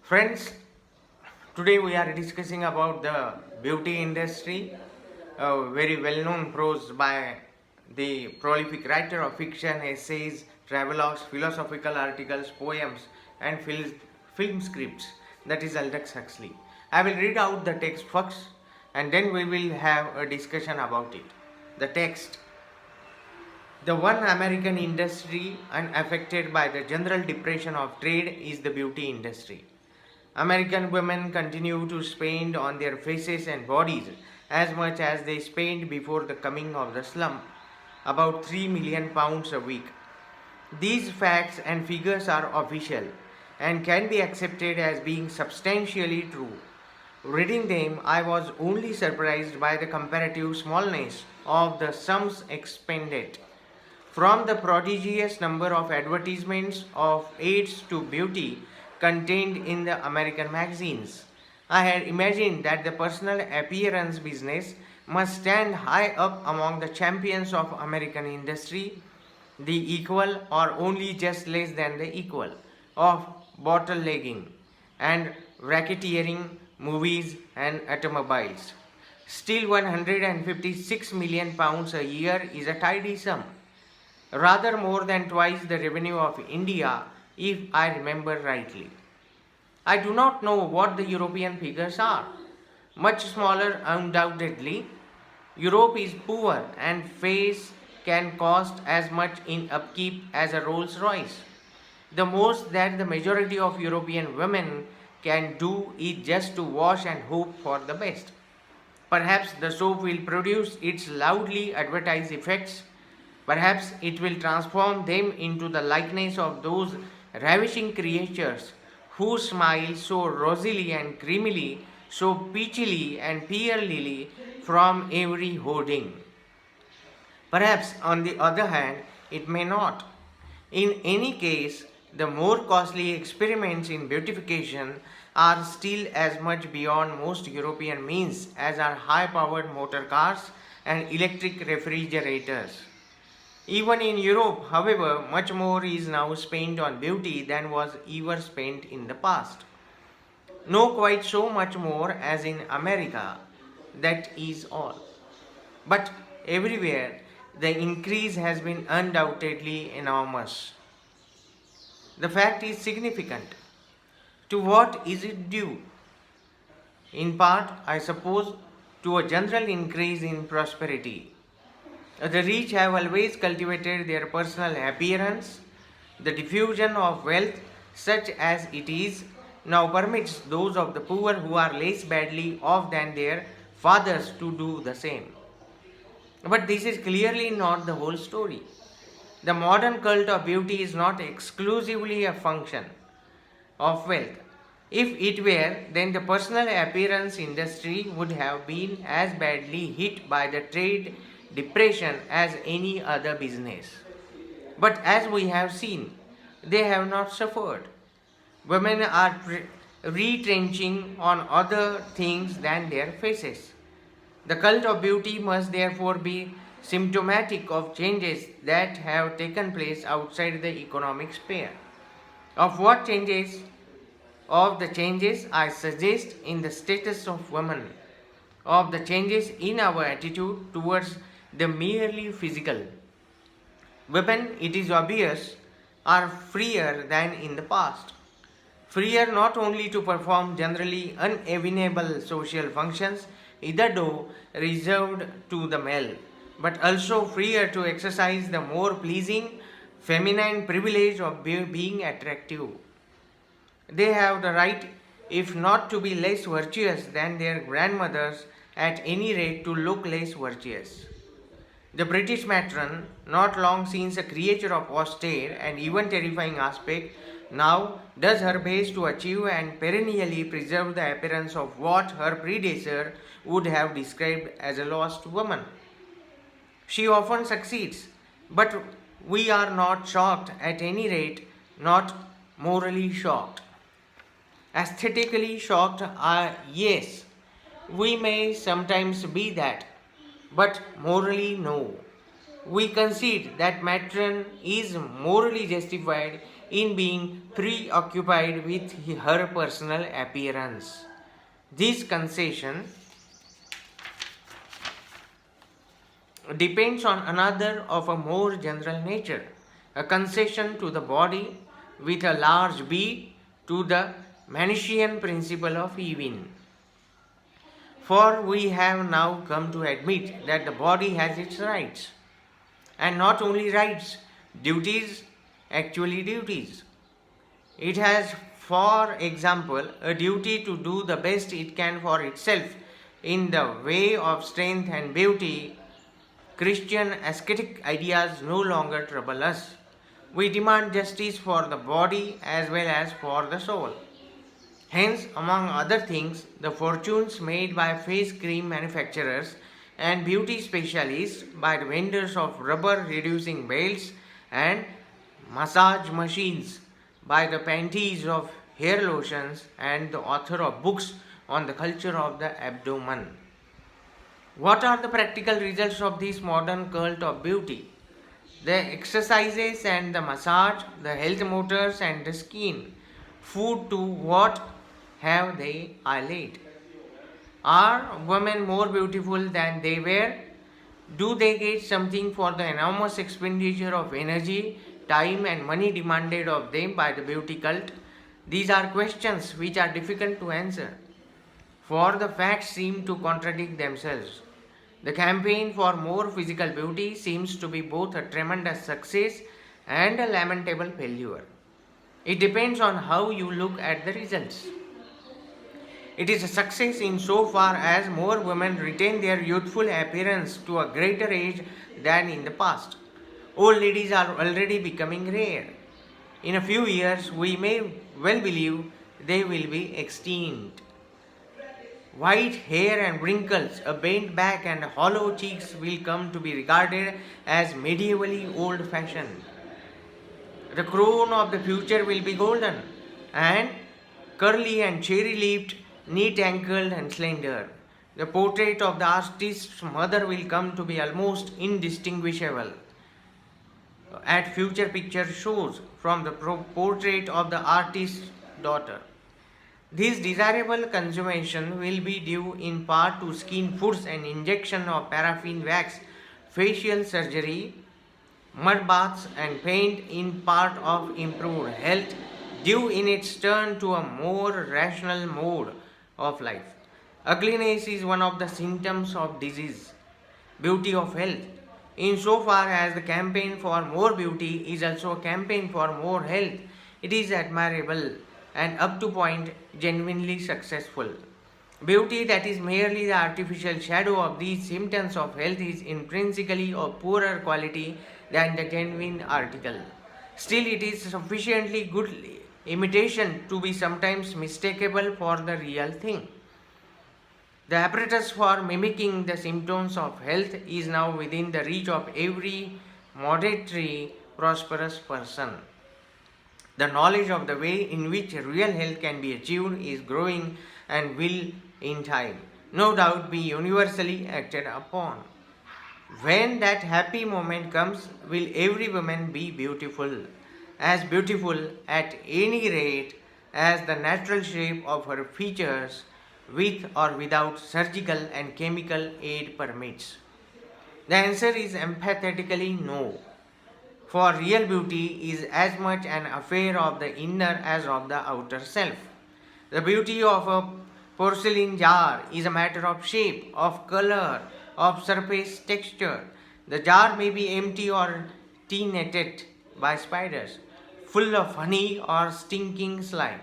Friends, today we are discussing about the beauty industry, very well-known prose by the prolific writer of fiction, essays, travelogues, philosophical articles, poems, and film scripts. That is Aldous Huxley. I will read out the text first, and then we will have a discussion about it. The text. The one American industry unaffected by the general depression of trade is the beauty industry. American women continue to spend on their faces and bodies as much as they spent before the coming of the slump, about 3 million pounds a week. These facts and figures are official and can be accepted as being substantially true. Reading them, I was only surprised by the comparative smallness of the sums expended. From the prodigious number of advertisements of aids to beauty contained in the American magazines, I had imagined that the personal appearance business must stand high up among the champions of American industry, the equal or only just less than the equal of bottle legging and racketeering, movies and automobiles. Still, 156 million pounds a year is a tidy sum, rather more than twice the revenue of India, if I remember rightly. I do not know what the European figures are. Much smaller, undoubtedly. Europe is poor and face can cost as much in upkeep as a Rolls Royce. The most that the majority of European women can do is just to wash and hope for the best. Perhaps the soap will produce its loudly advertised effects. Perhaps it will transform them into the likeness of those ravishing creatures who smile so rosily and creamily, so peachily and pearlily from every hoarding. Perhaps, on the other hand, it may not. In any case, the more costly experiments in beautification are still as much beyond most European means as are high powered motor cars and electric refrigerators. Even in Europe, however, much more is now spent on beauty than was ever spent in the past. No, quite so much more as in America, that is all. But everywhere, the increase has been undoubtedly enormous. The fact is significant. To what is it due? In part, I suppose, to a general increase in prosperity. The rich have always cultivated their personal appearance. The diffusion of wealth, such as it is, now permits those of the poor who are less badly off than their fathers to do the same. But this is clearly not the whole story. The modern cult of beauty is not exclusively a function of wealth. If it were, then the personal appearance industry would have been as badly hit by the trade depression as any other business. But as we have seen, they have not suffered. Women are retrenching on other things than their faces. The cult of beauty must therefore be symptomatic of changes that have taken place outside the economic sphere. Of what changes? Of the changes I suggest in the status of women, of the changes in our attitude towards the merely physical. Women, it is obvious, are freer than in the past. Freer not only to perform generally unalienable social functions, hitherto reserved to the male, but also freer to exercise the more pleasing feminine privilege of being attractive. They have the right, if not to be less virtuous than their grandmothers, at any rate to look less virtuous. The British matron, not long since a creature of austere and even terrifying aspect, now does her best to achieve and perennially preserve the appearance of what her predecessor would have described as a lost woman. She often succeeds, but we are not shocked, at any rate, not morally shocked. Aesthetically shocked, yes, we may sometimes be that, but morally no. We concede that matron is morally justified in being preoccupied with her personal appearance. This concession depends on another of a more general nature, a concession to the body with a large B to the Manichean principle of even. For we have now come to admit that the body has its rights, and not only rights, duties, actually duties. It has, for example, a duty to do the best it can for itself in the way of strength and beauty. Christian ascetic ideas no longer trouble us. We demand justice for the body as well as for the soul. Hence, among other things, the fortunes made by face cream manufacturers and beauty specialists, by the vendors of rubber reducing belts and massage machines, by the panties of hair lotions, and the author of books on the culture of the abdomen. What are the practical results of this modern cult of beauty? The exercises and the massage, the health motors and the skin. Food to what have they allayed? Are women more beautiful than they were? Do they get something for the enormous expenditure of energy, time, and money demanded of them by the beauty cult? These are questions which are difficult to answer, for the facts seem to contradict themselves. The campaign for more physical beauty seems to be both a tremendous success and a lamentable failure. It depends on how you look at the results. It is a success in so far as more women retain their youthful appearance to a greater age than in the past. Old ladies are already becoming rare. In a few years, we may well believe they will be extinct. White hair and wrinkles, a bent back, and hollow cheeks will come to be regarded as medievally old fashioned. The crown of the future will be golden and curly and cherry lipped, neat ankled and slender. The portrait of the artist's mother will come to be almost indistinguishable at future picture shows from the portrait of the artist's daughter. This desirable consummation will be due in part to skin foods and injection of paraffin wax, facial surgery, mud baths, and paint, in part of improved health, due in its turn to a more rational mode of life. Ugliness is one of the symptoms of disease, beauty of health. Insofar as the campaign for more beauty is also a campaign for more health, it is admirable and up to point genuinely successful. Beauty that is merely the artificial shadow of these symptoms of health is intrinsically of poorer quality than the genuine article. Still, it is sufficiently good imitation to be sometimes mistakable for the real thing. The apparatus for mimicking the symptoms of health is now within the reach of every moderately prosperous person. The knowledge of the way in which real health can be achieved is growing and will, in time, no doubt be universally acted upon. When that happy moment comes, will every woman be beautiful at any rate as the natural shape of her features, with or without surgical and chemical aid permits? The answer is emphatically no. For real beauty is as much an affair of the inner as of the outer self. The beauty of a porcelain jar is a matter of shape, of color, of surface texture. The jar may be empty or tenanted by spiders, full of honey or stinking slime.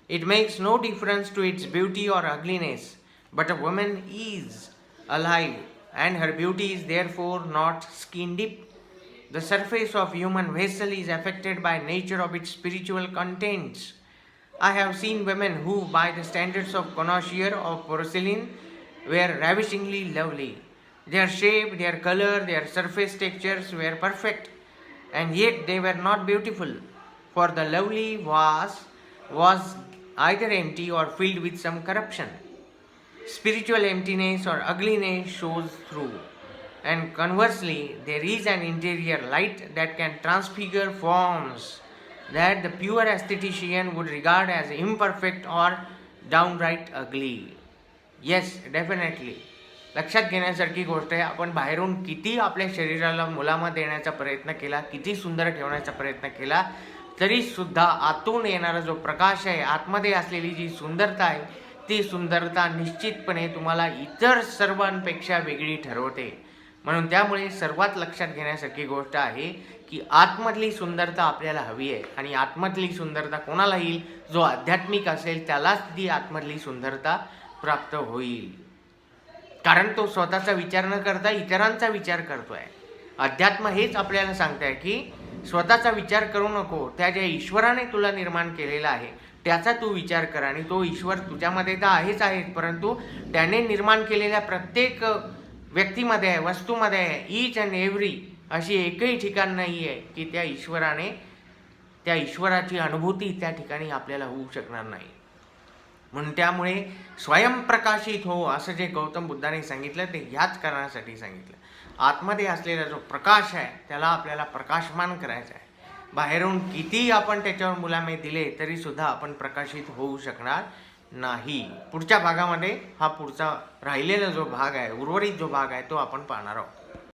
It makes no difference to its beauty or ugliness, but a woman is alive, and her beauty is therefore not skin deep. The surface of human vessel is affected by nature of its spiritual contents. I have seen women who, by the standards of connoisseur of porcelain, were ravishingly lovely. Their shape, their color, their surface textures were perfect, and yet they were not beautiful, for the lovely was either empty or filled with some corruption. Spiritual emptiness or ugliness shows through, and conversely, there is an interior light that can transfigure forms that the pure aesthetician would regard as imperfect or downright ugly. Yes, definitely. लक्षात घेण्यासारखी गोष्ट आहे. आपण बाहेरून किती आपल्या शरीराला मुलामा देण्याचा प्रयत्न केला, किती सुंदर ठेवण्याचा प्रयत्न केला, तरी सुद्धा आतून येणारा जो प्रकाश आहे, आतमध्ये असलेली जी सुंदरता आहे, ती सुंदरता निश्चितपणे तुम्हाला इतर सर्वांपेक्षा वेगळी ठरवते. म्हणून त्यामुळे सर्वात लक्षात घेण्यासारखी गोष्ट आहे की आतमधली सुंदरता आपल्याला हवी आहे. आणि आतमधली सुंदरता कोणाला येईल? जो आध्यात्मिक असेल त्यालाच ती आतमधली सुंदरता प्राप्त होईल. कारण तो स्वतःचा विचार न करता इतरांचा विचार करतोय. अध्यात्म हेच आपल्याला सांगताय की स्वतःचा विचार करू नको. त्या ज्या ईश्वराने तुला निर्माण केलेला आहे त्याचा तू विचार कर. आणि तो ईश्वर तुझ्यामध्ये तर आहेच आहे, परंतु त्याने निर्माण केलेल्या प्रत्येक व्यक्तीमध्ये आहे, वस्तूमध्ये आहे. ईच अँड एव्हरी अशी एकही ठिकाण नाही आहे की त्या ईश्वराची अनुभूती त्या ठिकाणी आपल्याला होऊ शकणार नाही. म्हणून त्यामुळे स्वयंप्रकाशित हो असं जे गौतम बुद्धाने सांगितलं ते ह्याच कारणासाठी सांगितलं. आतमध्ये असलेला जो प्रकाश आहे त्याला आपल्याला प्रकाशमान करायचा आहे. बाहेरून किती आपण त्याच्यावर मुलामे दिले तरी सुद्धा आपण प्रकाशित होऊ शकणार नाही. पुढच्या भागामध्ये हा पुढचा राहिलेला जो भाग आहे, उर्वरित जो भाग आहे तो आपण पाहणार आहोत.